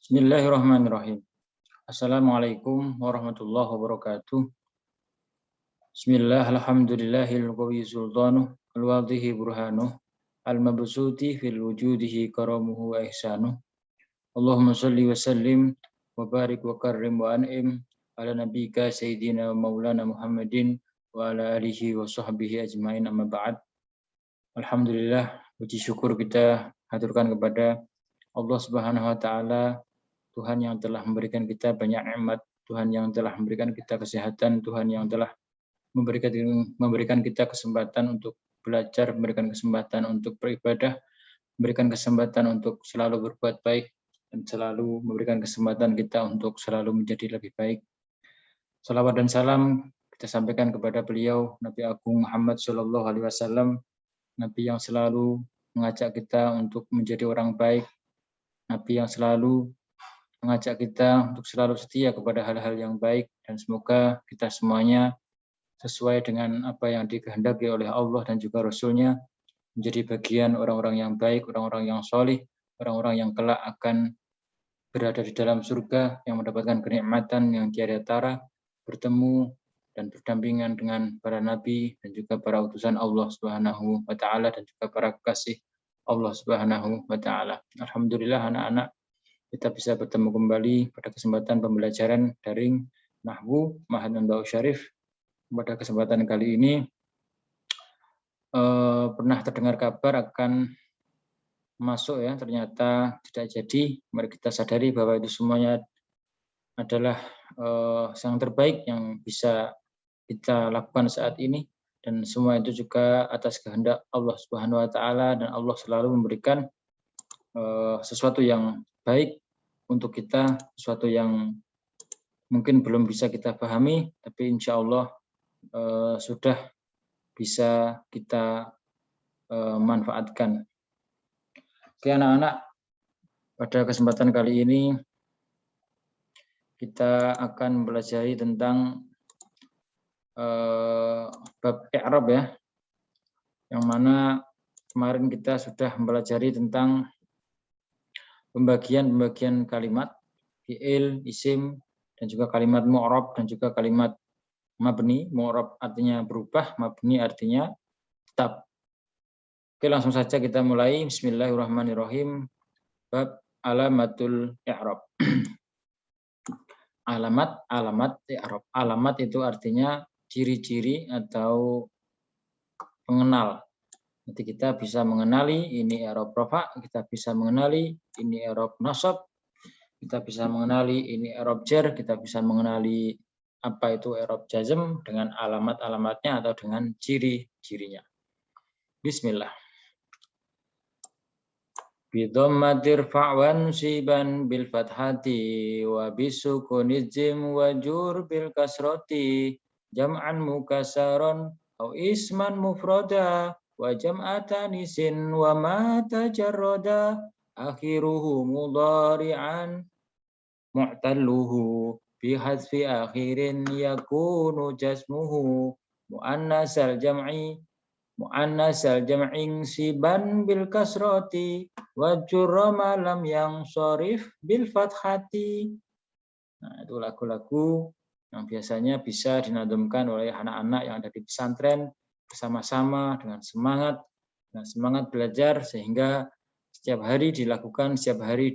Bismillahirrahmanirrahim. Assalamualaikum warahmatullahi wabarakatuh. Bismillah, alhamdulillahil qawi sultanuh, al-wadhihi burhanuh, al-mabsuti fil wujudihi karamuhu wa ihsanuh. Allahumma salli wa sallim wa barik wa karrim wa an'im ala nabiyyika sayyidina wa maulana Muhammadin wa ala alihi wa sahbihi ajmain, amma ba'd. Alhamdulillah, puji syukur kita haturkan kepada Allah Subhanahu wa taala, Tuhan yang telah memberikan kita banyak nikmat, Tuhan yang telah memberikan kita kesehatan, Tuhan yang telah memberikan kita kesempatan untuk belajar, memberikan kesempatan untuk beribadah, memberikan kesempatan untuk selalu berbuat baik, dan selalu memberikan kesempatan kita untuk selalu menjadi lebih baik. Salawat dan salam kita sampaikan kepada beliau, Nabi Agung Muhammad SAW, Nabi yang selalu mengajak kita untuk menjadi orang baik, Nabi yang selalu mengajak kita untuk selalu setia kepada hal-hal yang baik, dan semoga kita semuanya sesuai dengan apa yang dikehendaki oleh Allah dan juga Rasul-Nya, menjadi bagian orang-orang yang baik, orang-orang yang solih, orang-orang yang kelak akan berada di dalam surga, yang mendapatkan kenikmatan yang tiada tara, bertemu dan berdampingan dengan para nabi dan juga para utusan Allah Subhanahu wa taala dan juga para kekasih Allah Subhanahu wa taala. Alhamdulillah anak-anak, kita bisa bertemu kembali pada kesempatan pembelajaran daring Nahwu Ma'had Manba'us Syarif. Pada kesempatan kali ini pernah terdengar kabar akan masuk ya, ternyata tidak jadi. Mari kita sadari bahwa itu semuanya adalah yang terbaik yang bisa kita lakukan saat ini, dan semua itu juga atas kehendak Allah Subhanahu wa taala, dan Allah selalu memberikan sesuatu yang baik untuk kita, sesuatu yang mungkin belum bisa kita pahami, tapi insya Allah sudah bisa kita manfaatkan. Oke anak-anak, pada kesempatan kali ini kita akan mempelajari tentang bab i'rab ya, yang mana kemarin kita sudah mempelajari tentang pembagian kalimat, fi'il, isim, dan juga kalimat mu'rab dan juga kalimat mabni. Mu'rab artinya berubah, mabni artinya tetap. Oke, langsung saja kita mulai. Bismillahirrahmanirrahim. Bab alamatul i'rab. Alamat i'rab. Alamat itu artinya ciri-ciri atau pengenal. Nanti kita bisa mengenali ini i'rab rafa, kita bisa mengenali ini i'rab nasab, kita bisa mengenali ini i'rab jar, kita bisa mengenali apa itu i'rab jazm dengan alamat-alamatnya atau dengan ciri-cirinya. Bismillah. Bidhammatir fa'wan siban bil fathati wa bisukuniz jim wa jur bil kasrati jam'an mukasaron au isman mufrada wa jam'atanisin wa ma tajarrada akhiruhu mudhari'an mu'talluhu bi hadfi akhirin yakunu jasmuhu muannasal jam'in siban bil kasrati wa jurra ma lam yang sharif bil fathati. Nah, itu lagu-lagu yang biasanya bisa dinadumkan oleh anak-anak yang ada di pesantren bersama-sama dengan semangat belajar, sehingga setiap hari dilakukan, setiap hari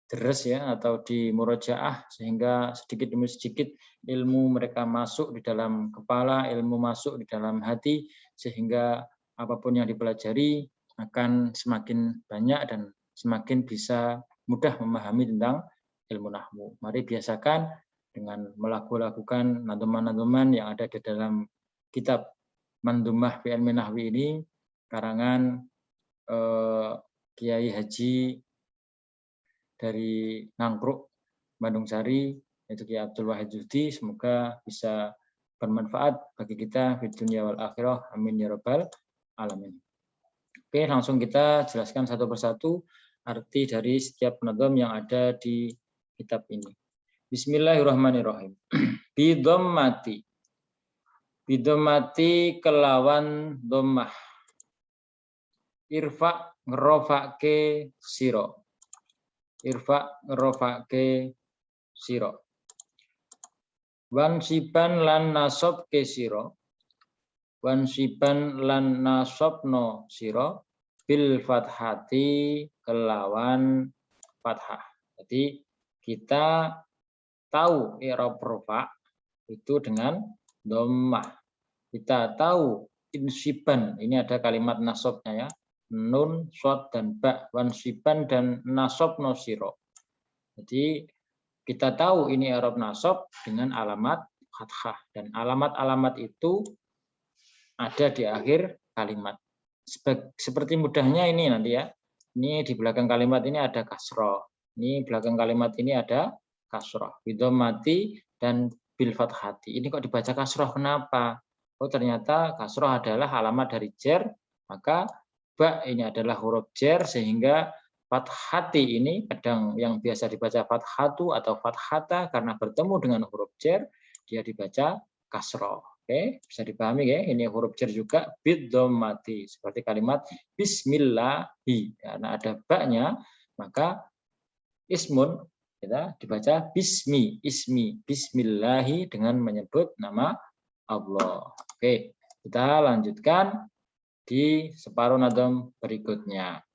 deres ya, atau di murojaah, sehingga sedikit demi sedikit ilmu mereka masuk di dalam kepala, ilmu masuk di dalam hati, sehingga apapun yang dipelajari akan semakin banyak dan semakin bisa mudah memahami tentang ilmu nahwu. Mari biasakan dengan melakukan nadzuman-nadzuman yang ada di dalam kitab Mandhumah fi Ilmi Nahwi ini, karangan Kiai Haji dari Ngangkruk, Bandung Sari, yaitu Kiai Abdul Wahid Zuhdi. Semoga bisa bermanfaat bagi kita di dunia wal akhirah. Amin ya rabbal alamin. Oke, langsung kita jelaskan satu persatu arti dari setiap nadham yang ada di kitab ini. Bismillahirrahmanirrahim. Bidhammati. Bidhammati kelawan dhammah. Irfa ngerofake siro. irfa ngerofake sira. Wansiban lan nasab ke sira. Wansiban lan nasabno sira bil fathati kelawan fathah. Jadi kita tahu i'rab rafa itu dengan dhammah. Kita tahu insiban, ini ada kalimat nasabnya ya. Nun, shad dan ba, wansiban dan nasabno sira. Jadi kita tahu ini i'rab nasab dengan alamat fathah, dan alamat-alamat itu ada di akhir kalimat. Seperti mudahnya ini nanti ya. Ini di belakang kalimat ini ada kasroh. Ini belakang kalimat ini ada kasroh. Bidhammati dan bil fathati. Ini kok dibaca kasroh, kenapa? Oh ternyata kasroh adalah alamat dari jer, maka ba ini adalah huruf jer, sehingga fathati ini kadang yang biasa dibaca fathatu atau fathata karena bertemu dengan huruf jer, dia dibaca kasroh. Oke, bisa dipahami ya. Ini huruf jar juga bidhammati, seperti kalimat bismillahi. Karena ada ba-nya, maka ismun kita dibaca ismi, bismillahi dengan menyebut nama Allah. Oke, kita lanjutkan di separuh nadom berikutnya.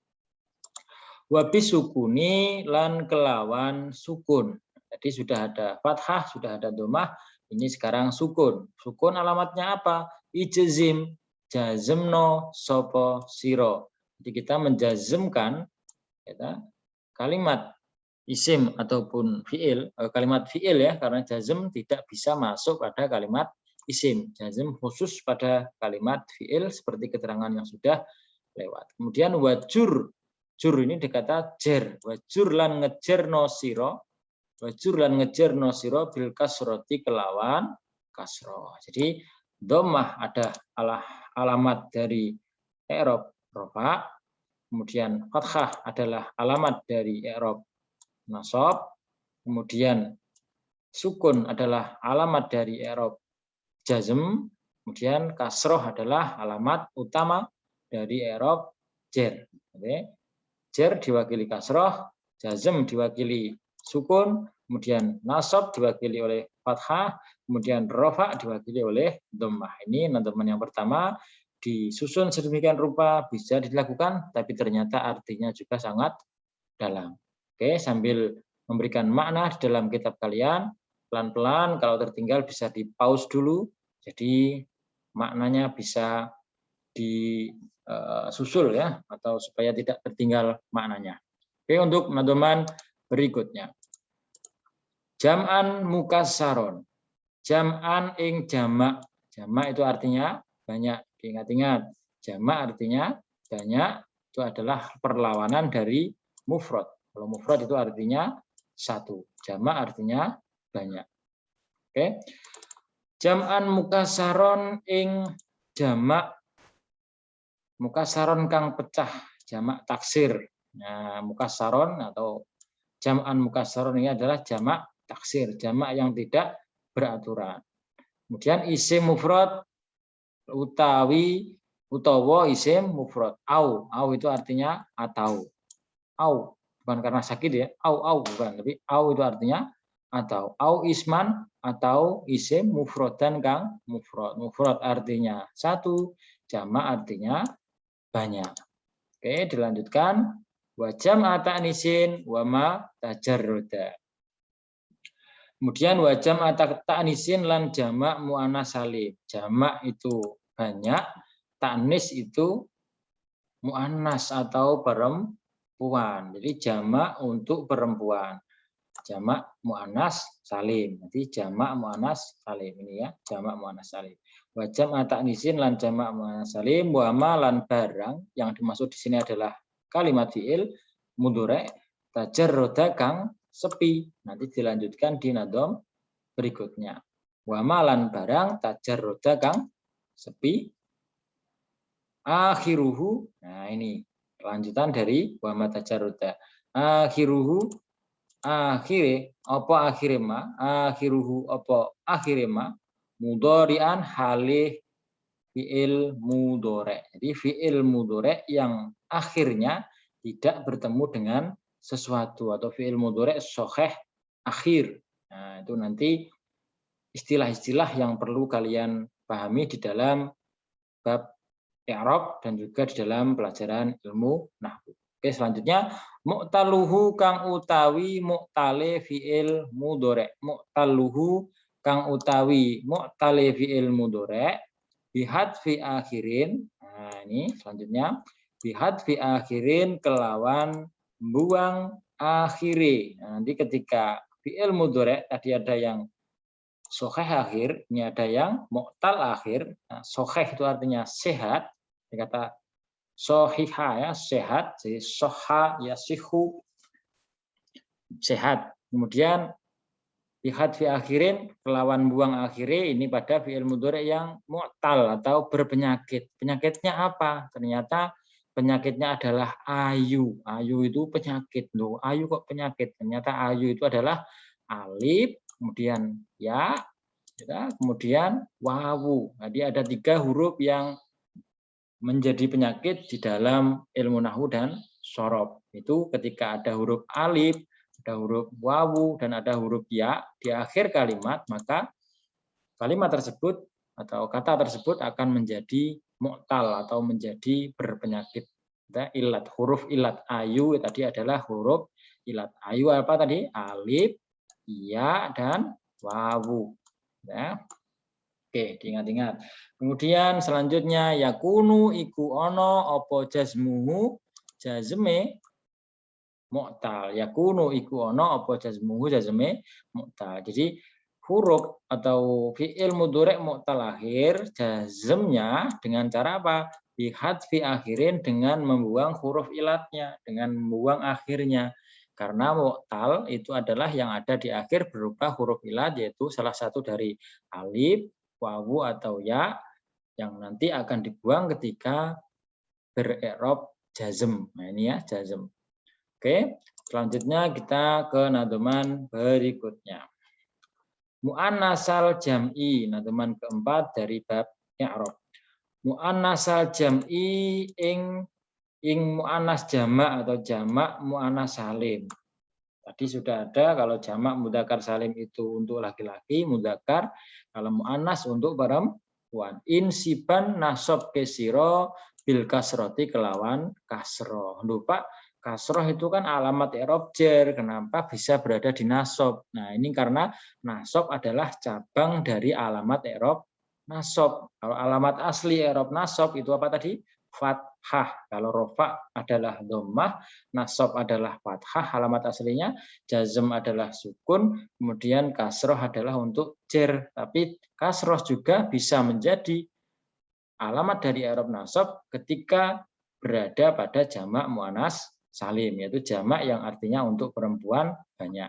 Wa bisukuni lan kelawan sukun. Jadi sudah ada fathah, sudah ada dhammah. Ini sekarang sukun. Sukun alamatnya apa? Ijzim, jazemno sopo siro. Jadi kita menjazmkan ya, kalimat isim ataupun fiil, kalimat fiil ya, karena jazm tidak bisa masuk pada kalimat isim. Jazm khusus pada kalimat fiil seperti keterangan yang sudah lewat. Kemudian wajur, jur ini dikata jer. Wajur lan ngejerno siro. Wajur lan ngejerno siro bil kasroti kelawan kasroh. Jadi dhammah ada alamat dari i'rab rafa, kemudian fathah adalah alamat dari i'rab nasab, kemudian sukun adalah alamat dari i'rab jazm, kemudian kasroh adalah alamat utama dari i'rab jer. Jer diwakili kasroh, jazm diwakili sukun, kemudian nasab diwakili oleh fathah, kemudian rafa diwakili oleh dhammah. Ini teman-teman yang pertama, disusun sedemikian rupa bisa dilakukan, tapi ternyata artinya juga sangat dalam. Oke, sambil memberikan makna di dalam kitab kalian, pelan-pelan kalau tertinggal bisa di-pause dulu, jadi maknanya bisa disusul ya, atau supaya tidak tertinggal maknanya. Oke, untuk nadoman berikutnya. Jam'an mukassaron. Jam'an ing jamak. Jamak itu artinya banyak. Ingat-ingat, jamak artinya banyak, itu adalah perlawanan dari mufrad. Kalau mufrad itu artinya satu. Jamak artinya banyak. Oke. Jam'an mukassaron ing jamak. Mukassaron kang pecah, jamak taksir. Nah, mukassaron atau jam'an mukassaron ini adalah jamak taksir, jamak yang tidak beraturan. Kemudian isim mufrad utawa isim mufrad. Au itu artinya atau. Au bukan karena sakit ya, au bukan, tapi au itu artinya atau. Au isman atau isim mufradan kang mufrad. Mufrad artinya satu, jamak artinya banyak. Oke, dilanjutkan. Wa jam'a ta'nisin wa ma tajarruda. Kemudian wa jam'a ta'nisin lan jamak muannas salim. Jamak itu banyak, ta'nis itu muannas atau perempuan. Jadi jamak untuk perempuan. Jamak muannas salim. Jadi jamak muannas salim ini ya, jamak muannas salim. Wa jam'a ta'nisin lan jamak muannas salim wa ma lan barang, yang dimaksud di sini adalah kalimat fi'il mudhari tajarruda kang sepi. Nanti dilanjutkan di nadom berikutnya. Wa ma lan barang tajarruda kang sepi. Akhiruhu. Nah, ini lanjutan dari wa ma tajarruda. Akhiruhu, akhire apa akhire ma, akhiruhu apa akhire ma, mudhari'an halih fi'il mudhari'. Jadi fi'il mudhari' yang akhirnya tidak bertemu dengan sesuatu atau fi'il mudhari' shahih akhir. Nah, itu nanti istilah-istilah yang perlu kalian pahami di dalam bab i'rab dan juga di dalam pelajaran ilmu nahwu. Oke, selanjutnya mu'taluhu kang utawi mu'tale fi'il mudhari'. Mu'taluhu kang utawi mu'tale fi'il mudhari' bihadfi akhirin. Nah, ini selanjutnya bihadfi akhirin kelawan buang akhiri. Nah, nanti ketika fi'il mudhari' tadi ada yang sahih akhir, ini ada yang mu'tal akhir. Nah, sahih itu artinya sehat. Kata sohiha ya sehat, jadi soha ya sihu sehat. Kemudian lihat fi akhirin kelawan buang akhiri ini pada fi'il mudhari' yang mu'tal atau berpenyakit. Penyakitnya apa? Ternyata penyakitnya adalah ayu. Ayu itu penyakit loh. Ayu kok penyakit? Ternyata ayu itu adalah alif, kemudian ya, kemudian wawu. Jadi ada 3 huruf yang menjadi penyakit di dalam ilmu nahwu dan shorof. Itu ketika ada huruf alif, ada huruf wawu, dan ada huruf ya di akhir kalimat, maka kalimat tersebut atau kata tersebut akan menjadi mu'tal atau menjadi berpenyakit. Ilat, huruf ilat ayu tadi adalah huruf ilat. Ayu apa tadi? Alif, ya, dan wawu. Ya. Oke, diingat-ingat. Kemudian selanjutnya yakunu iku ono opo jazmuhu jazme mu'tal. Yakunu iku ono opo jazmuhu jazme mu'tal. Jadi huruf atau fi'il mudhari' mu'tal akhir jazmnya dengan cara apa? Bihadfi akhirin dengan membuang huruf ilatnya, dengan membuang akhirnya. Karena mu'tal itu adalah yang ada di akhir berupa huruf ilat, yaitu salah satu dari alif, wawu atau ya yang nanti akan dibuang ketika ber-i'rab jazm. Nah, ini ya jazm. Oke, selanjutnya kita ke nadoman berikutnya. Mu'annasal jam'i, nadoman keempat dari bab i'rab. Mu'annasal jam'i ing mu'annas jamak atau jamak mu'annas salim. Tadi sudah ada kalau jamak mudzakkar salim itu untuk laki-laki, mudzakkar, kalau muannas untuk perempuan. Insiban nasab kesiro bil kasroti kelawan kasroh. Lupa kasroh itu kan alamat i'rab jar. Kenapa bisa berada di nasab? Nah, ini karena nasab adalah cabang dari alamat i'rab nasab. Kalau alamat asli i'rab nasab itu apa tadi? Fathah. Kalau rofa adalah dhammah, nasab adalah fathah alamat aslinya, jazm adalah sukun, kemudian kasroh adalah untuk jar. Tapi kasroh juga bisa menjadi alamat dari i'rab nasab ketika berada pada jamak muannas salim, yaitu jamak yang artinya untuk perempuan banyak.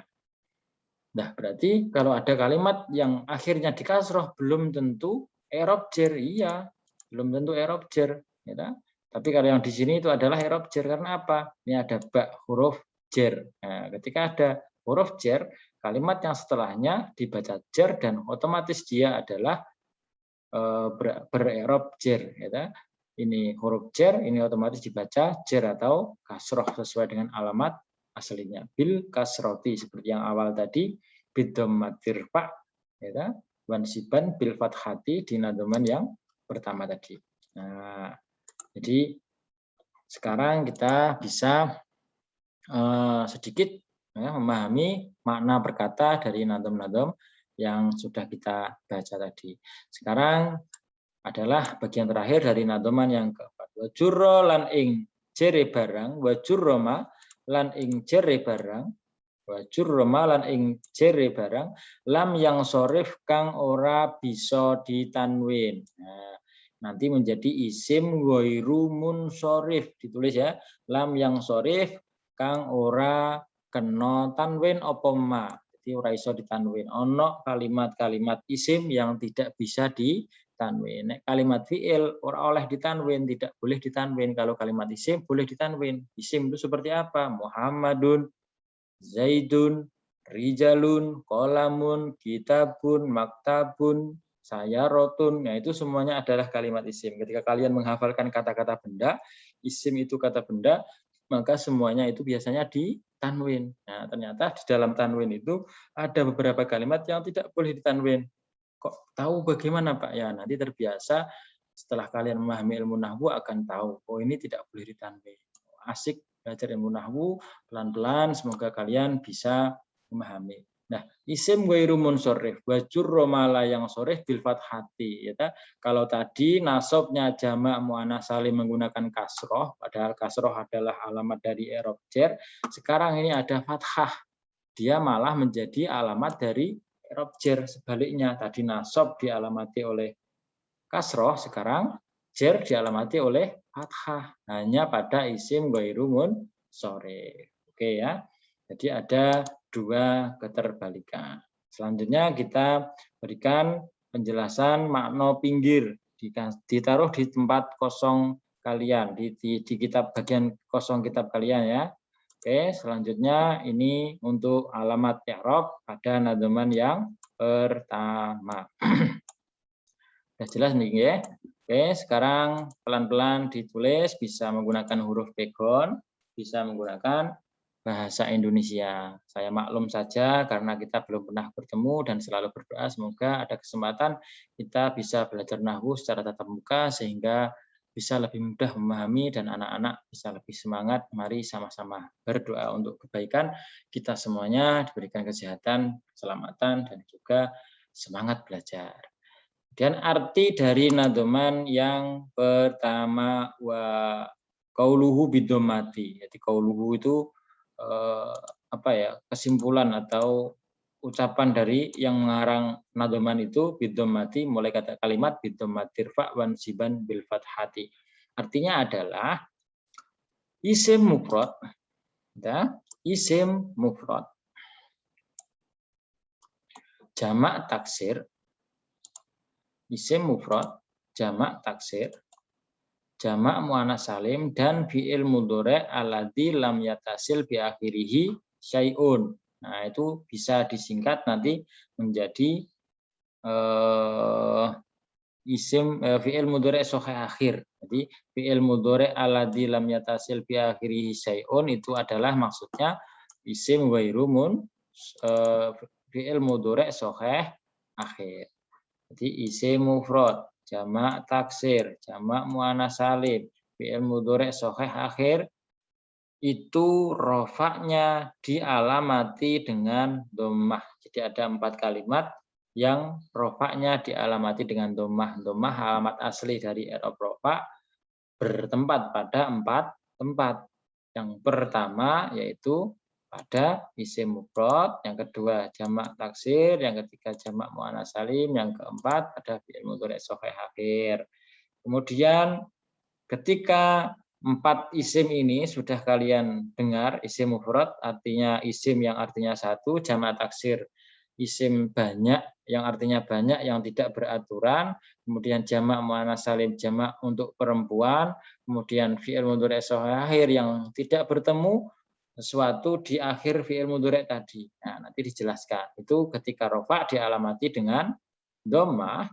Nah, berarti kalau ada kalimat yang akhirnya di kasroh belum tentu i'rab jar, iya, belum tentu i'rab jar. Ya, tapi kalau yang di sini itu adalah i'rab jar karena apa? Ini ada ba huruf jar. Nah, ketika ada huruf jar, kalimat yang setelahnya dibaca jar dan otomatis dia adalah ber-i'rab jar. Ya, ini huruf jar, ini otomatis dibaca jar atau kasroh sesuai dengan alamat aslinya. Bil kasroti seperti yang awal tadi, bidhammatir fa, ya, wansiban bil fathati di nadoman yang pertama tadi. Nah, jadi sekarang kita bisa sedikit ya, memahami makna berkata dari nadom-nadom yang sudah kita baca tadi. Sekarang adalah bagian terakhir dari nadoman yang keempat. Wajurro lan ing jere barang, wajurroma lan ing jere barang, wajurroma lan ing jere barang, lam yang sorif kang ora bisa ditanwin. Nah, nanti menjadi isim ghairu munsorif, ditulis ya, lam yang sorif kang ora kena tanwin apa ma, jadi ora iso ditanwin. Ono kalimat-kalimat isim yang tidak bisa ditanwin. Nek kalimat fiil ora oleh ditanwin, tidak boleh ditanwin. Kalau kalimat isim boleh ditanwin. Isim itu seperti apa? Muhammadun, Zaidun, Rijalun, Qalamun, Kitabun, Maktabun, Sayarotun. Nah, itu semuanya adalah kalimat isim. Ketika kalian menghafalkan kata-kata benda, isim itu kata benda, maka semuanya itu biasanya ditanwin. Nah, ternyata di dalam tanwin itu ada beberapa kalimat yang tidak boleh ditanwin. Kok tahu bagaimana, Pak? Ya, nanti terbiasa setelah kalian memahami ilmu nahwu akan tahu, oh ini tidak boleh ditanwin. Asik belajar ilmu nahwu, pelan-pelan semoga kalian bisa memahami. Nah, isim ghairu munsorif wa jurra ma la yang sorif bil fathati, ya. Kalau tadi nasabnya jamak muannats salim menggunakan kasroh, padahal kasroh adalah alamat dari i'rab jar. Sekarang ini ada fathah, dia malah menjadi alamat dari i'rab jar. Sebaliknya, tadi nasab dialamati oleh kasroh, sekarang jar dialamati oleh fathah, hanya pada isim ghairu munsorif. Oke ya. Jadi ada dua keterbalikan. Selanjutnya kita berikan penjelasan makna pinggir, ditaruh di tempat kosong kalian, di kitab bagian kosong kitab kalian ya. Oke, selanjutnya ini untuk alamat i'rab pada nadzuman yang pertama. Sudah jelas nih ya. Oke, sekarang pelan-pelan ditulis, bisa menggunakan huruf pegon, bisa menggunakan bahasa Indonesia. Saya maklum saja karena kita belum pernah bertemu dan selalu berdoa semoga ada kesempatan kita bisa belajar nahwu secara tatap muka sehingga bisa lebih mudah memahami dan anak-anak bisa lebih semangat. Mari sama-sama berdoa untuk kebaikan kita semuanya, diberikan kesehatan, keselamatan, dan juga semangat belajar. Dan arti dari nadzuman yang pertama wa qauluhu bidomati. Jadi qauluhu itu apa ya, kesimpulan atau ucapan dari yang mengarang nadzuman itu bidomati, mulai kata kalimat bidomatir fa wan siban bil fathati. Artinya adalah isim mufrad, ya, isim mufrad, jamak taksir, isim mufrad, jamak taksir, jamak muannats salim, dan fi'il mudhari' alladzi lam yatasil bi akhirih syai'un. Nah, itu bisa disingkat nanti menjadi fi'il mudhari' sahih akhir. Jadi fi'il mudhari' alladzi lam yatasil bi akhirih syai'un itu adalah maksudnya isim ghairu fi'il mudhari' sahih akhir. Jadi isim mufrad, jamak taksir, jamak muannats salim, fi'il mudhari' sahih akhir itu rofaknya dialamati dengan dhammah. Jadi ada 4 kalimat yang rofaknya dialamati dengan dhammah. Dhammah alamat asli dari i'rab rofa bertempat pada 4 tempat. Yang pertama yaitu pada isim mufrad, yang kedua jamak taksir, yang ketiga jamak muannats salim, yang keempat ada fi'il mudhari' sahih akhir. Kemudian ketika 4 isim ini sudah kalian dengar, isim mufrad artinya isim yang artinya satu, jamak taksir isim banyak yang artinya banyak yang tidak beraturan, kemudian jamak muannats salim jamak untuk perempuan, kemudian fi'il mudhari' sahih akhir yang tidak bertemu sesuatu di akhir fi'il mudhari' tadi. Nah, nanti dijelaskan. Itu ketika rafa dialamati dengan dhammah,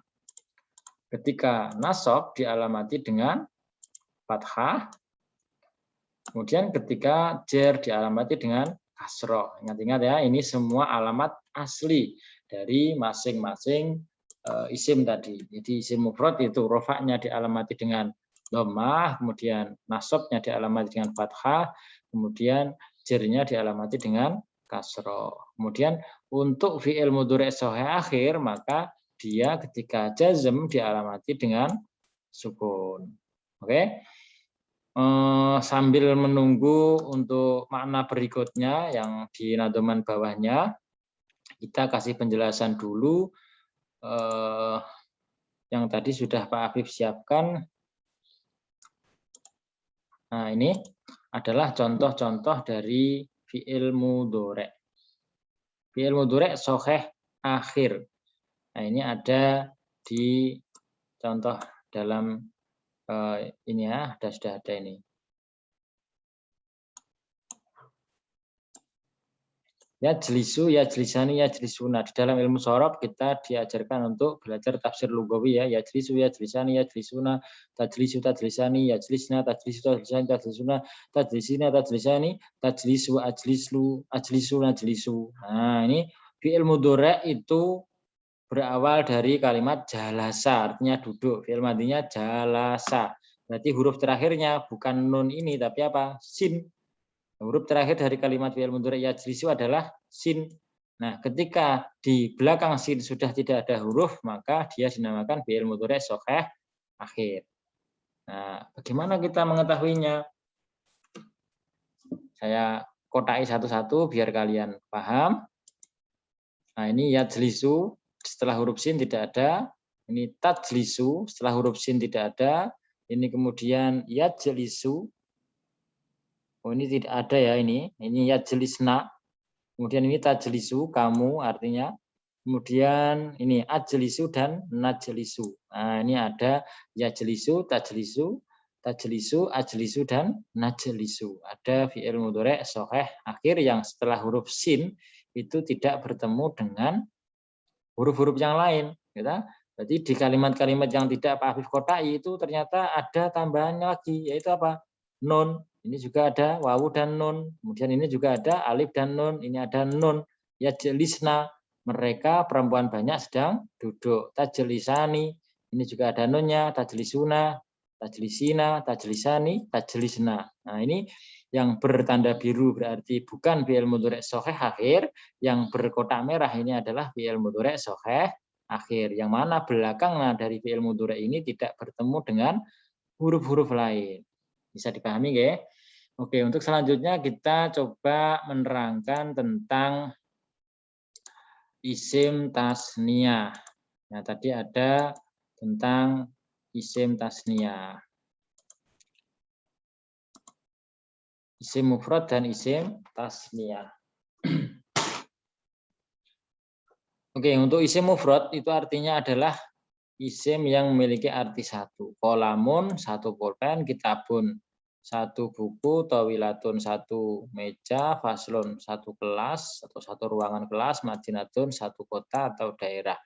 ketika nasab dialamati dengan fathah, kemudian ketika jar dialamati dengan kasroh. Ingat-ingat ya, ini semua alamat asli dari masing-masing isim tadi. Jadi isim mufrad itu rofaknya dialamati dengan dhammah, kemudian nasabnya dialamati dengan fathah, kemudian jarnya dialamati dengan kasroh. Kemudian untuk fi'il mudhari' sahih akhir maka dia ketika jazm dialamati dengan sukun. Oke. Sambil menunggu untuk makna berikutnya yang di nadzuman bawahnya, kita kasih penjelasan dulu yang tadi sudah Pak Afif siapkan. Nah, ini adalah contoh-contoh dari fi'il mudhari'. Fi'il mudhari' sahih akhir. Nah, ini ada di contoh dalam ini ya, sudah ada ini. Yajlisu, yajlisani, yajlisuna. Di dalam ilmu shorof kita diajarkan untuk belajar tafsir lugawi ya. Yajlisu, yajlisani, yajlisuna, tajlisu, tajlisani, yajlisna, tajlisu, tajlisani, tajlisuna, tajlisina, tajlisani, tajlisu, ajlislu, ajlisu, najlisu. Nah, ini fi'il mudhari' itu berawal dari kalimat jalasa, artinya duduk. Fi'il madhinya jalasa. Berarti huruf terakhirnya bukan nun ini, tapi apa? Sin. Huruf terakhir dari kalimat fi'il mudhari' yajlisu adalah sin. Nah, ketika di belakang sin sudah tidak ada huruf, maka dia dinamakan fi'il mudhari' shahih akhir. Nah, bagaimana kita mengetahuinya? Saya kotai satu-satu biar kalian paham. Nah, ini yajlisu setelah huruf sin tidak ada. Ini tajlisu setelah huruf sin tidak ada. Ini kemudian yajlisu. Oh, ini tidak ada ya ini. Ini yajlisna. Kemudian ini tajlisu, kamu artinya. Kemudian ini ajlisu dan najlisu. Nah, ini ada yajlisu, tajlisu, tajlisu, ajlisu dan najlisu. Ada fi'il mudhari' shahih akhir yang setelah huruf sin itu tidak bertemu dengan huruf-huruf yang lain, gitu. Jadi di kalimat-kalimat yang tidak Pak Afif kotai itu ternyata ada tambahannya lagi, yaitu apa? Nun. Ini juga ada wawu dan nun. Kemudian ini juga ada alif dan nun. Ini ada nun. Yajlisna. Mereka perempuan banyak sedang duduk. Tajlisani. Ini juga ada nunnya. Tajlisuna. Tajlisina. Tajlisani. Tajlisna. Nah, ini yang bertanda biru berarti bukan fi'il mudhari' shahih akhir. Yang berkotak merah ini adalah fi'il mudhari' shahih akhir. Yang mana belakangnya dari fi'il mudhari' ini tidak bertemu dengan huruf-huruf lain. Bisa dipahami ya? Oke, untuk selanjutnya kita coba menerangkan tentang isim tasniyah. Nah, tadi ada tentang isim tasniyah. Isim mufrad dan isim tasniyah. Oke, untuk isim mufrad itu artinya adalah isim yang memiliki arti satu. Kolamun, satu pulpen, kitabun, satu buku, tawilatun, satu meja, faslun, satu kelas atau satu ruangan kelas, madinatun, satu kota atau daerah.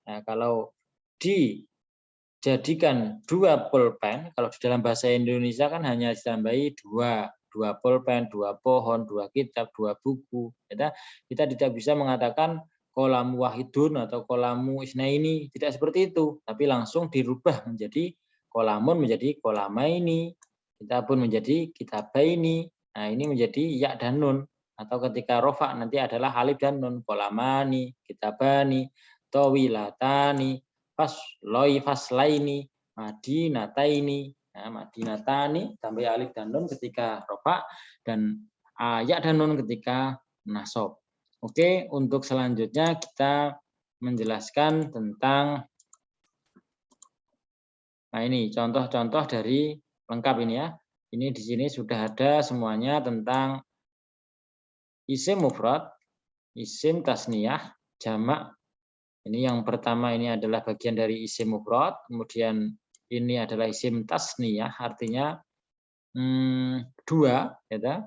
Nah, kalau dijadikan dua pulpen, kalau di dalam bahasa Indonesia kan hanya ditambahi dua pulpen, dua pohon, dua kitab, dua buku. Kita tidak bisa mengatakan kolamu wahidun atau kolamu isnaini, tidak seperti itu, tapi langsung dirubah menjadi kolamun menjadi kolamaini, kitabun menjadi kitabaini. Nah, ini menjadi ya dan nun, atau ketika rofa nanti adalah alif dan nun, kolamani, kitabani, tawilatani, faslaini, madinataini. Nah, madinatani tambah alif dan nun ketika rofa dan ya dan nun ketika nasab. Oke, untuk selanjutnya kita menjelaskan tentang, nah ini contoh-contoh dari lengkap ini ya. Ini di sini sudah ada semuanya tentang isim mufrad, isim tasniyah, jamak. Ini yang pertama ini adalah bagian dari isim mufrad, kemudian ini adalah isim tasniyah, artinya dua, ya.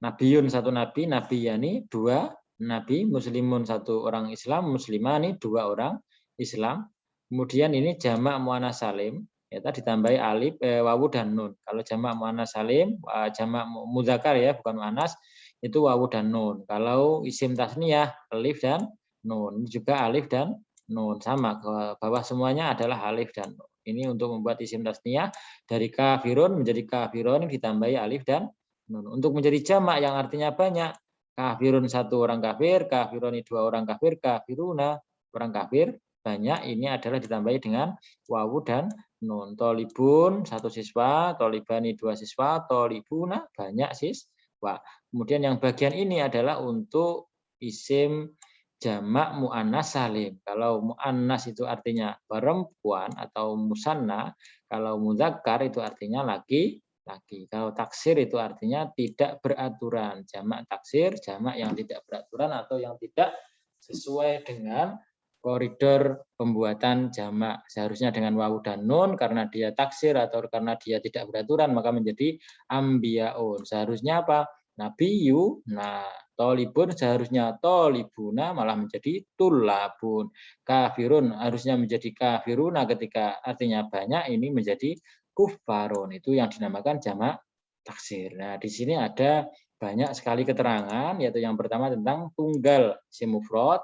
Nabiun satu nabi, nabiyani dua nabi, muslimun satu orang Islam, muslimani dua orang Islam. Kemudian ini jamak muannats salim, ya ditambahi alif, wawu dan nun. Kalau jamak muannats salim, jamak muzakkar ya, bukan muannats, itu wawu dan nun. Kalau isim tasniyah, alif dan nun. Ini juga alif dan nun, sama ke bawah semuanya adalah alif dan nun. Ini untuk membuat isim tasniyah dari kafirun menjadi kafirun ditambahi alif dan nun. Untuk menjadi jamak yang artinya banyak, kafirun satu orang kafir, kafiruni dua orang kafir, kafiruna orang kafir banyak, ini adalah ditambahi dengan wawu dan nun. Tolibun satu siswa, tolibani dua siswa, tolibuna banyak siswa. Kemudian yang bagian ini adalah untuk isim jamak muannas salim. Kalau muannas itu artinya perempuan atau musanna, kalau muzakkar itu artinya laki-laki. Kalau taksir itu artinya tidak beraturan. Jamak taksir, jamak yang tidak beraturan atau yang tidak sesuai dengan koridor pembuatan jamak. Seharusnya dengan wawu dan nun, karena dia taksir atau karena dia tidak beraturan maka menjadi ambiyaun. Seharusnya apa? nabiyu. Nah, tolibun seharusnya tolibuna malah menjadi tulabun. Kafirun harusnya menjadi kafiruna ketika artinya banyak, ini menjadi kufarun. Itu yang dinamakan jamak taksir. Nah, di sini ada banyak sekali keterangan, yaitu yang pertama tentang tunggal isim mufrad,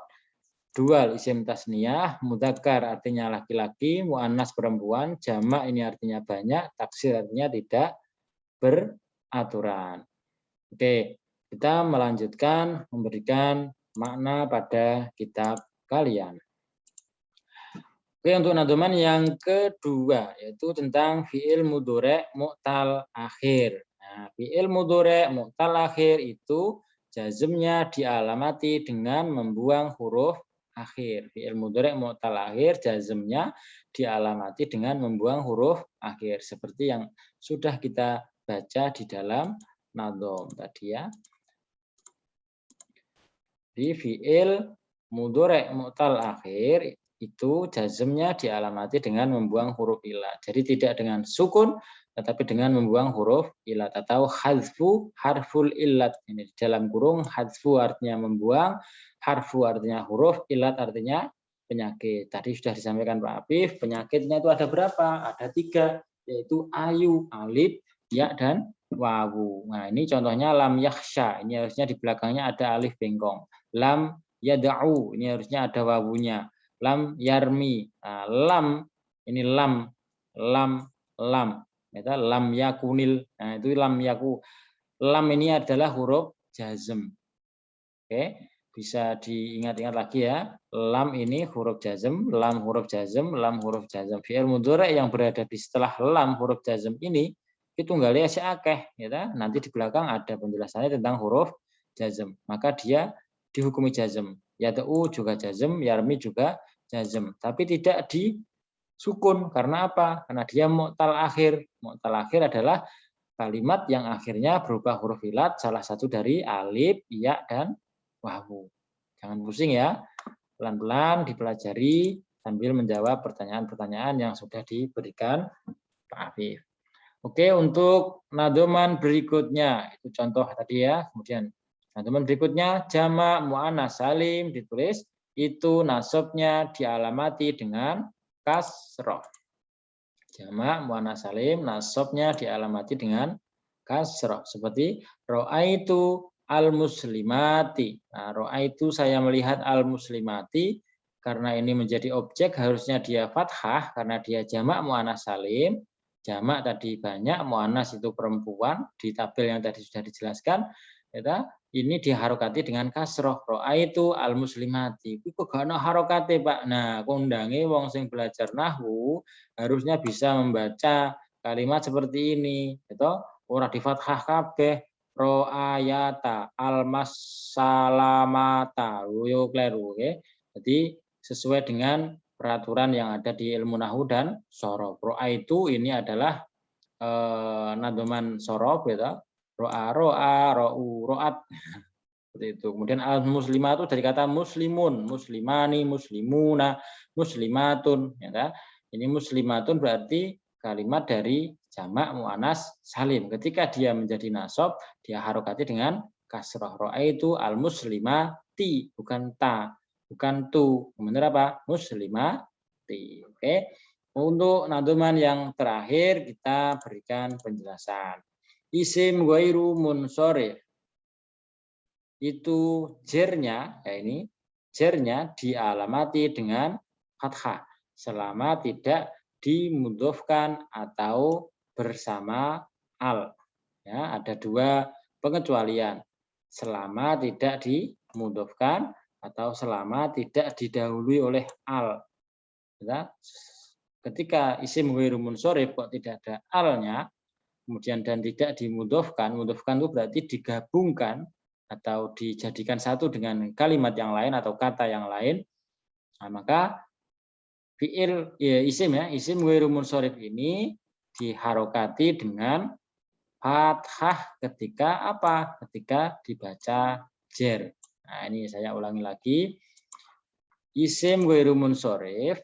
dual isim tasniyah, mudzakkar artinya laki-laki, muannas perempuan, jamak ini artinya banyak, taksir artinya tidak beraturan. Oke, kita melanjutkan memberikan makna pada kitab kalian. Oke, untuk nadoman yang kedua yaitu tentang fiil mudhari' mu'tal akhir. Nah, fiil mudhari' mu'tal akhir itu jazmnya dialamati dengan membuang huruf akhir. Fiil mudhari' mu'tal akhir jazmnya dialamati dengan membuang huruf akhir seperti yang sudah kita baca di dalam nadom tadi ya. Di fiil mudhari' mu'tal akhir itu jazmnya dialamati dengan membuang huruf ilat. Jadi tidak dengan sukun, tetapi dengan membuang huruf ilat atau hadzfu harful ilat. Ini di dalam kurung, hadzfu artinya membuang, harfu artinya huruf, ilat artinya penyakit. Tadi sudah disampaikan Pak Afif, penyakitnya itu ada berapa? Ada 3, yaitu ayu, alif, ya, dan wawu. Nah, ini contohnya lam yakhsha. Ini harusnya di belakangnya ada alif bengkong. Lam yada'u. Ini harusnya ada wawunya. Lam yarmi. Nah, lam ini lam lam yakunil. Nah, itu lam yaku. Lam ini adalah huruf jazm. Oke, bisa diingat-ingat lagi ya. Lam ini huruf jazm, lam huruf jazm, lam huruf jazm. Fi'il mudhari' yang berada di setelah lam huruf jazm ini itu tunggalnya si akeh, ya. Nanti di belakang ada penjelasannya tentang huruf jazm. Maka dia dihukumi jazm. Yada'u juga jazm, yarmi juga jazm. Tapi tidak di sukun. Karena apa? Karena dia mu'tal akhir. Mu'tal akhir adalah kalimat yang akhirnya berupa huruf ilat, salah satu dari alif, ya, dan wawu. Jangan pusing ya. Pelan-pelan dipelajari sambil menjawab pertanyaan-pertanyaan yang sudah diberikan Pak Afif. Oke, untuk nadoman berikutnya, itu contoh tadi ya. Kemudian nadoman berikutnya, jamak mu'annas salim ditulis, itu nasabnya dialamati dengan kasroh. Jamak mu'annas salim, nasabnya dialamati dengan kasroh. Seperti ro'aitu al-muslimati. Nah, ro'aitu saya melihat al-muslimati, karena ini menjadi objek harusnya dia fathah, karena dia jamak mu'annas salim. Jamak tadi banyak, mu'annas itu perempuan, di tabel yang tadi sudah dijelaskan, ya, ini diharokati dengan kasroh. Ro'aitu al-muslimati. Itu gak ada harokate, Pak. Nah, kondangi wong sing belajar nahwu harusnya bisa membaca kalimat seperti ini, gitu. Ora di fathah kabeh. Ro'ayata al-masalamata. Yo kleru, oke. Jadi sesuai dengan peraturan yang ada di ilmu nahwu dan sorof. Ro'a itu ini adalah nadoman sorof, gitu. Ro'a, ro'u, ro'at. Seperti itu. Kemudian al-muslimah itu dari kata muslimun, muslimani, muslimuna, muslimatun. Ya, ini muslimatun berarti kalimat dari jamak mu'annas salim. Ketika dia menjadi nasab, dia harokati dengan kasroh. Ro'a itu al-muslimati, bukan ta. Bukan tu. Benar apa? Muslimati. Oke. Untuk nadoman yang terakhir kita berikan penjelasan. Isim ghairu munsharif. Itu jernya, ya ini jernya dialamati dengan fathah selama tidak dimudhofkan atau bersama al. Ya, ada 2 pengecualian. Selama tidak dimudhofkan atau selama tidak didahului oleh al. Ya, ketika isim ghairu munsharif kok tidak ada alnya, kemudian dan tidak dimudhofkan, mudhofkan itu berarti digabungkan atau dijadikan satu dengan kalimat yang lain atau kata yang lain. Nah, maka fiil ya, isim ghairu munsharif ini diharokati dengan fathah ketika apa? Ketika dibaca jer. Nah, ini saya ulangi lagi. Isim ghairu munsharif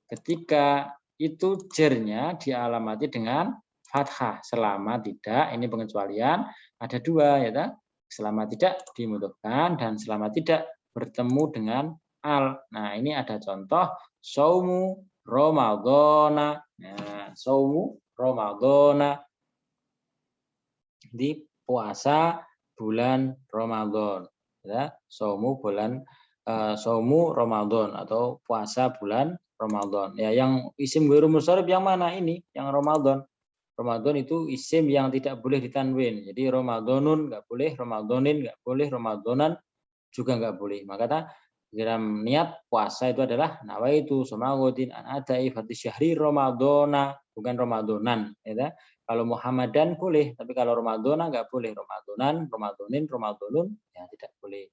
ketika itu jernya dialamati dengan fathah selama tidak, ini pengecualian, Ada dua, ya tak? Selama tidak dibutuhkan dan selama tidak bertemu dengan al. Nah, ini ada contoh saumu Ramadhana. Nah, saumu Ramadhana di puasa bulan Ramadan. Ya, saumu Ramadan atau puasa bulan Ramadan. Ya, yang isim ghairu munsharif yang mana ini? Yang Ramadan. Ramadan itu isim yang tidak boleh ditanwin. Jadi Ramadanun nggak boleh, Ramadanin nggak boleh, Ramadanan juga nggak boleh. Maka dalam niat puasa itu adalah nawaitu samawatin an adai fati syahri Ramadana, bukan Ramadanan. Ya. Kalau Muhammadan boleh, tapi kalau Ramadana nggak boleh. Ramadanan, Ramadanin, Ramadanun ya tidak boleh.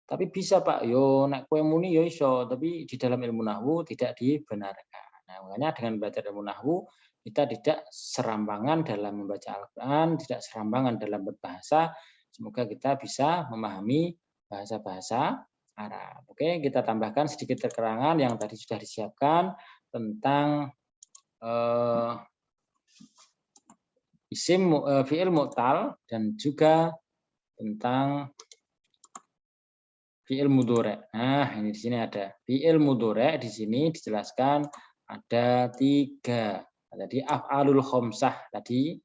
Tapi bisa Pak, yo nek kowe muni yo iso, tapi di dalam ilmu nahwu tidak dibenarkan. Nah, makanya dengan belajar ilmu nahwu kita tidak serampangan dalam membaca Al-Quran, tidak serampangan dalam berbahasa. Semoga kita bisa memahami bahasa-bahasa Arab. Oke, kita tambahkan sedikit keterangan yang tadi sudah disiapkan tentang isim fi'il mu'tal dan juga tentang fi'il mudhari'. Nah, ini di sini ada fi'il mudhari', di sini dijelaskan ada 3. Tadi af'alul khamsah tadi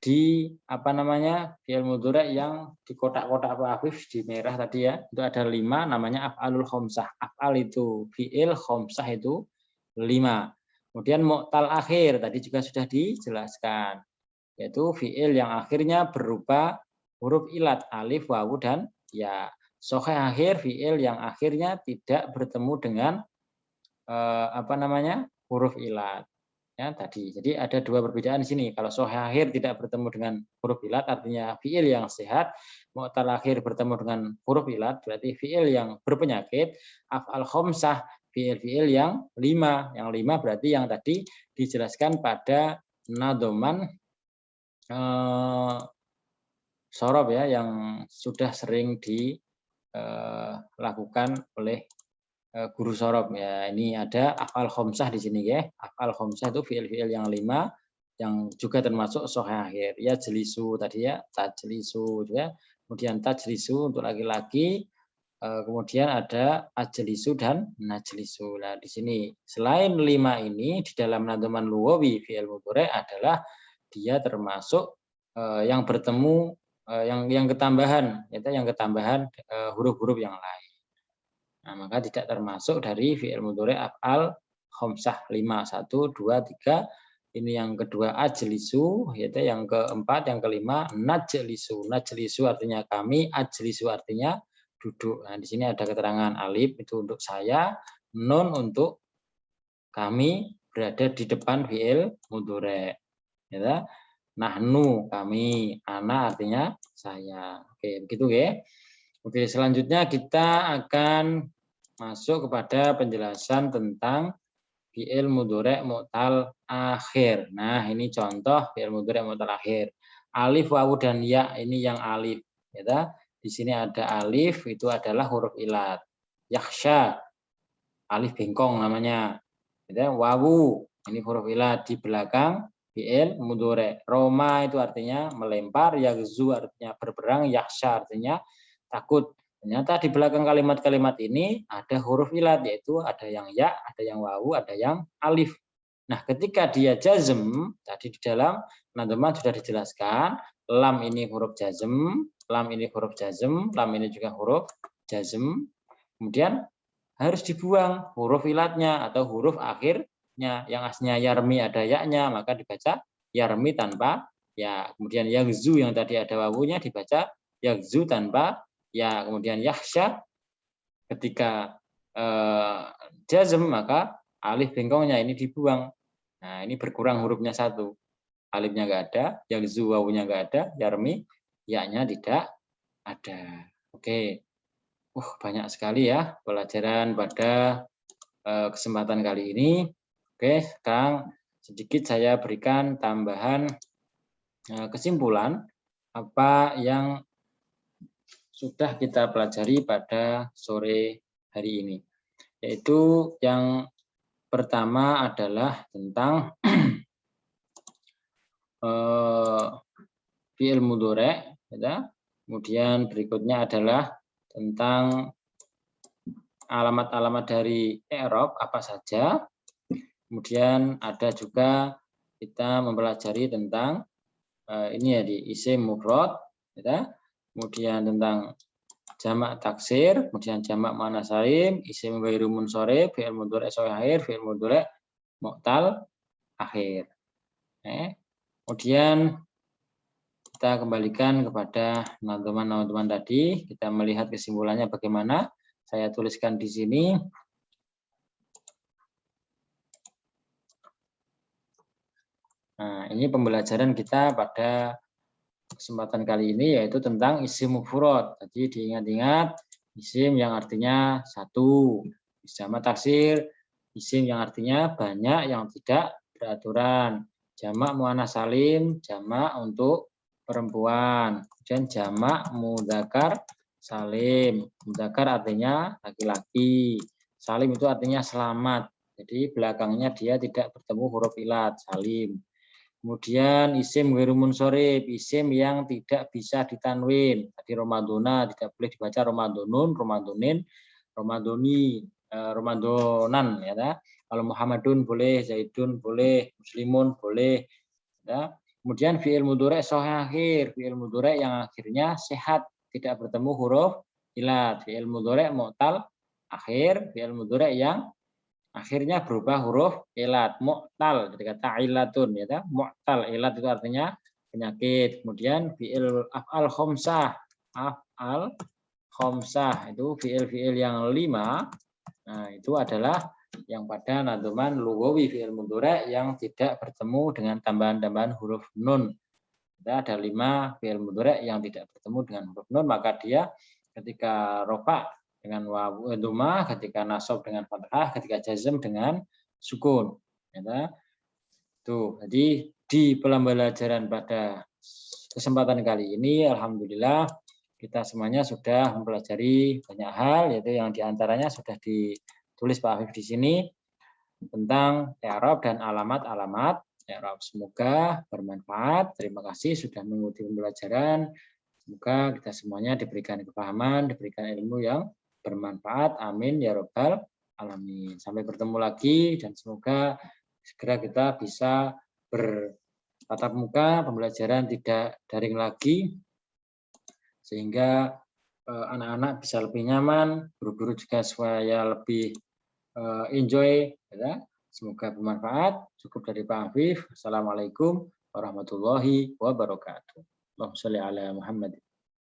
di apa namanya fi'il mudhari' yang di kotak-kotak Pak Afif di merah tadi ya, itu ada 5 namanya af'alul khamsah. Af'al itu fi'il, khamsah itu 5. Kemudian mu'tal akhir tadi juga sudah dijelaskan, yaitu fi'il yang akhirnya berupa huruf ilat alif, wawu dan ya. Sahih akhir fi'il yang akhirnya tidak bertemu dengan apa namanya huruf ilat. Ya, tadi. Jadi ada 2 perbedaan di sini. Kalau sahih akhir tidak bertemu dengan huruf ilat artinya fiil yang sehat, mu'tal akhir bertemu dengan huruf ilat berarti fiil yang berpenyakit, af'al khamsah fiil-fiil yang 5. Yang 5 berarti yang tadi dijelaskan pada nadoman sorob ya yang sudah sering dilakukan oleh guru sorob ya. Ini ada af'al khamsah di sini ya. Af'al khamsah itu fiil-fiil yang 5 yang juga termasuk sahih akhir. Ya jelisu tadi ya, tajlisu ya. Kemudian tajlisu untuk laki-laki, kemudian ada ajlisu dan najlisu. Nah, di sini selain 5 ini di dalam nadhaman lughawi fi'il mudhari' adalah dia termasuk yang bertemu yang ketambahan, yaitu yang ketambahan huruf-huruf yang lain. Nah, maka tidak termasuk dari fi'il mudhari' af'al khamsah 5, 1, 2, 3. Ini yang kedua ajlisu, yaitu yang keempat, yang kelima najlisu. Najlisu artinya kami, ajlisu artinya duduk. Nah, di sini ada keterangan alif itu untuk saya, nun untuk kami berada di depan fi'il mudhari'. Ya. Nahnu kami, ana artinya saya. Oke, begitu ya. Oke, selanjutnya kita akan masuk kepada penjelasan tentang fi'il mudhari' mu'tal akhir. Nah, ini contoh fi'il mudhari' mu'tal akhir. Alif, wawu dan ya ini yang alif, ya. Di sini ada alif itu adalah huruf ilat. Yakhsha alif bengkong namanya. Ya, wawu ini huruf ilat di belakang fi'il mudhari'. Roma itu artinya melempar, yaghzu artinya berperang, yakhsha artinya takut. Ternyata di belakang kalimat-kalimat ini ada huruf ilat, yaitu ada yang ya, ada yang wawu, ada yang alif. Nah, ketika dia jazm, tadi di dalam nadhaman sudah dijelaskan, lam ini huruf jazm, lam ini huruf jazm, lam ini juga huruf jazm. Kemudian harus dibuang huruf ilatnya atau huruf akhirnya. Yang aslinya yarmi ada ya-nya, maka dibaca yarmi tanpa ya. Kemudian yaghzu yang tadi ada wawunya dibaca yaghzu tanpa ya. Kemudian yakhsha ketika jazm maka alif bengkongnya ini dibuang. Nah, ini berkurang hurufnya 1. Alifnya enggak ada, yaghzu wawunya enggak ada, yarmi ya-nya tidak ada. Oke. Banyak sekali ya pelajaran pada kesempatan kali ini. Oke, sekarang sedikit saya berikan tambahan kesimpulan apa yang sudah kita pelajari pada sore hari ini. Yaitu yang pertama adalah tentang fi'il mudhari'. ya. Kemudian berikutnya adalah tentang alamat-alamat dari i'rab apa saja. Kemudian ada juga kita mempelajari tentang ini ya di isim mufrad, ya. Kemudian tentang jamak taksir, kemudian jamak muannats salim, isim ghairu munsharif, fi'il mudhari' sahih akhir, fi'il mudhari' mu'tal akhir. Kemudian kita kembalikan kepada teman-teman tadi, kita melihat kesimpulannya bagaimana. Saya tuliskan di sini. Nah, ini pembelajaran kita pada kesempatan kali ini yaitu tentang isim mufrad. Jadi diingat-ingat isim yang artinya satu, jamak taksir, isim yang artinya banyak yang tidak beraturan, jamak muannats salim, jamak untuk perempuan, kemudian jamak mudzakkar salim. Mudzakkar artinya laki-laki, salim itu artinya selamat. Jadi belakangnya dia tidak bertemu huruf ilat, salim. Kemudian isim ghairu munsharif, isim yang tidak bisa ditanwin. Tadi Ramadona tidak boleh dibaca Ramadonun, Ramadonin, Ramadoni, Ramadonan ya. Kalau Muhammadun boleh, Zaidun boleh, Muslimun boleh ya. Kemudian fi'il mudhari' sahih akhir, fi'il mudhari' yang akhirnya sehat, tidak bertemu huruf ilat. Fi'il mudhari' mu'tal akhir, fi'il mudhari' yang akhirnya berubah huruf ilat, mu'tal, jadi kata ilatun ya, mu'tal, ilat itu artinya penyakit. Kemudian fi'il af'al khomsah, af'al khomsah itu fi'il-fi'il yang 5. Nah, itu adalah yang pada nadzuman lughawi fi'il mudhari' yang tidak bertemu dengan tambahan-tambahan huruf nun. Kita ada 5 fi'il mudhari' yang tidak bertemu dengan huruf nun, maka dia ketika rofa dengan wawu dhamma, ketika nasab dengan fathah, ketika jazm dengan sukun. Ya. Tuh, jadi di pembelajaran pada kesempatan kali ini, alhamdulillah kita semuanya sudah mempelajari banyak hal, yaitu yang diantaranya sudah ditulis Pak Afif di sini tentang i'rab dan alamat-alamat i'rab. Semoga bermanfaat. Terima kasih sudah mengikuti pembelajaran. Semoga kita semuanya diberikan kepahaman, diberikan ilmu yang bermanfaat. Amin ya rabbal alamin. Sampai bertemu lagi dan semoga segera kita bisa bertatap muka, pembelajaran tidak daring lagi sehingga anak-anak bisa lebih nyaman, guru-guru juga supaya lebih enjoy ya. Semoga bermanfaat. Cukup dari Pak Afif. Assalamualaikum warahmatullahi wabarakatuh. Allahumma sholli ala Muhammad.